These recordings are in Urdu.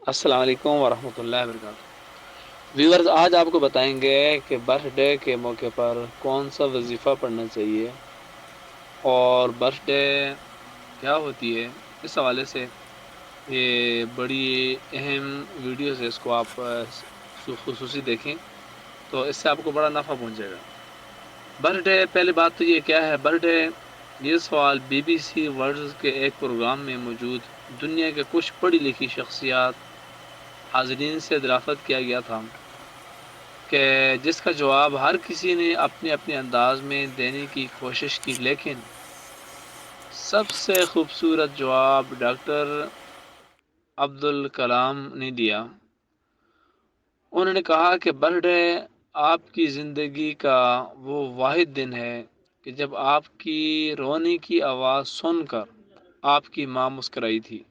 السلام علیکم ورحمۃ اللہ وبرکاتہ۔ ویورز، آج آپ کو بتائیں گے کہ برتھ ڈے کے موقع پر کون سا وظیفہ پڑھنا چاہیے اور برتھ ڈے کیا ہوتی ہے۔ اس حوالے سے یہ بڑی اہم ویڈیوز ہے، اس کو آپ خصوصی دیکھیں تو اس سے آپ کو بڑا نفع پہنچے گا۔ برتھ ڈے، پہلی بات تو یہ کیا ہے برتھ ڈے؟ یہ سوال بی بی سی ورلڈ کے ایک پروگرام میں موجود دنیا کے کچھ پڑھی لکھی شخصیات حاضرین سے دریافت کیا گیا تھا، کہ جس کا جواب ہر کسی نے اپنے اپنے انداز میں دینے کی کوشش کی، لیکن سب سے خوبصورت جواب ڈاکٹر عبدالکلام نے دیا۔ انہوں نے کہا کہ برتھ ڈے آپ کی زندگی کا وہ واحد دن ہے کہ جب آپ کی رونے کی آواز سن کر آپ کی ماں مسکرائی تھی۔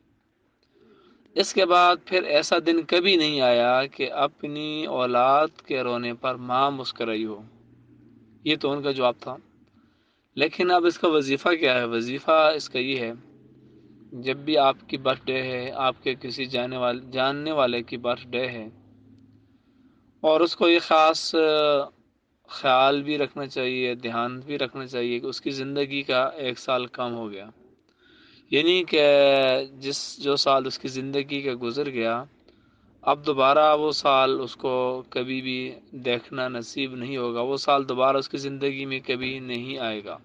اس کے بعد پھر ایسا دن کبھی نہیں آیا کہ اپنی اولاد کے رونے پر ماں مسکرائی ہو۔ یہ تو ان کا جواب تھا، لیکن اب اس کا وظیفہ کیا ہے؟ وظیفہ اس کا یہ ہے، جب بھی آپ کی برتھ ڈے ہے، آپ کے کسی جاننے والے کی برتھ ڈے ہے، اور اس کو یہ خاص خیال بھی رکھنا چاہیے، دھیان بھی رکھنا چاہیے کہ اس کی زندگی کا 1 سال کم ہو گیا، یعنی کہ جو سال اس کی زندگی کا گزر گیا، اب دوبارہ وہ سال اس کو کبھی بھی دیکھنا نصیب نہیں ہوگا، وہ سال دوبارہ اس کی زندگی میں کبھی نہیں آئے گا۔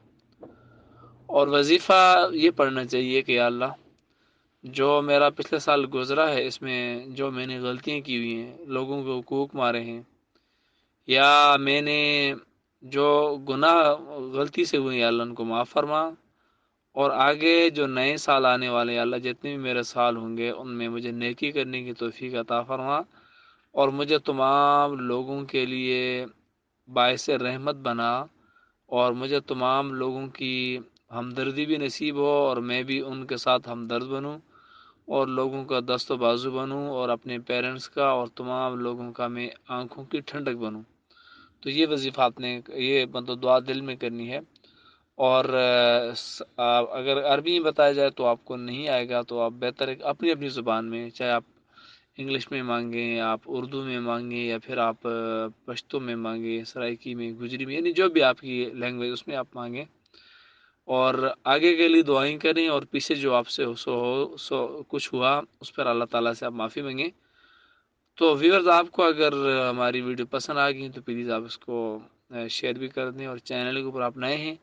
اور وظیفہ یہ پڑھنا چاہیے کہ یا اللہ، جو میرا پچھلے سال گزرا ہے، اس میں جو میں نے غلطیاں کی ہوئی ہیں، لوگوں کے حقوق مارے ہیں، یا میں نے جو گناہ غلطی سے ہوئے، یا اللہ ان کو معاف فرما، اور آگے جو نئے سال آنے والے ہیں، اللہ جتنے بھی میرے سال ہوں گے ان میں مجھے نیکی کرنے کی توفیق عطا فرما، اور مجھے تمام لوگوں کے لیے باعث رحمت بنا، اور مجھے تمام لوگوں کی ہمدردی بھی نصیب ہو، اور میں بھی ان کے ساتھ ہمدرد بنوں، اور لوگوں کا دست و بازو بنوں، اور اپنے پیرنٹس کا اور تمام لوگوں کا میں آنکھوں کی ٹھنڈک بنوں۔ تو یہ وظیفہ آپ نے، یہ مطلب دعا دل میں کرنی ہے۔ اور اگر عربی میں بتایا جائے تو آپ کو نہیں آئے گا، تو آپ بہتر ہے کہ اپنی اپنی زبان میں، چاہے آپ انگلش میں مانگیں، آپ اردو میں مانگیں، یا پھر آپ پشتو میں مانگیں، سرائکی میں، گجری میں، یعنی جو بھی آپ کی لینگویج اس میں آپ مانگیں، اور آگے کے لیے دعائیں کریں، اور پیچھے جو آپ سے کچھ ہوا اس پر اللہ تعالیٰ سے آپ معافی مانگیں۔ تو ویورز، آپ کو اگر ہماری ویڈیو پسند آ گئی تو پلیز آپ اس کو شیئر بھی کر دیں، اور چینل کے اوپر آپ نئے ہیں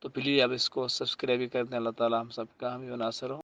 تو پلیز آپ اس کو سبسکرائب بھی کر دیں۔ اللہ تعالیٰ ہم سب کا حامی و ناصر ہو۔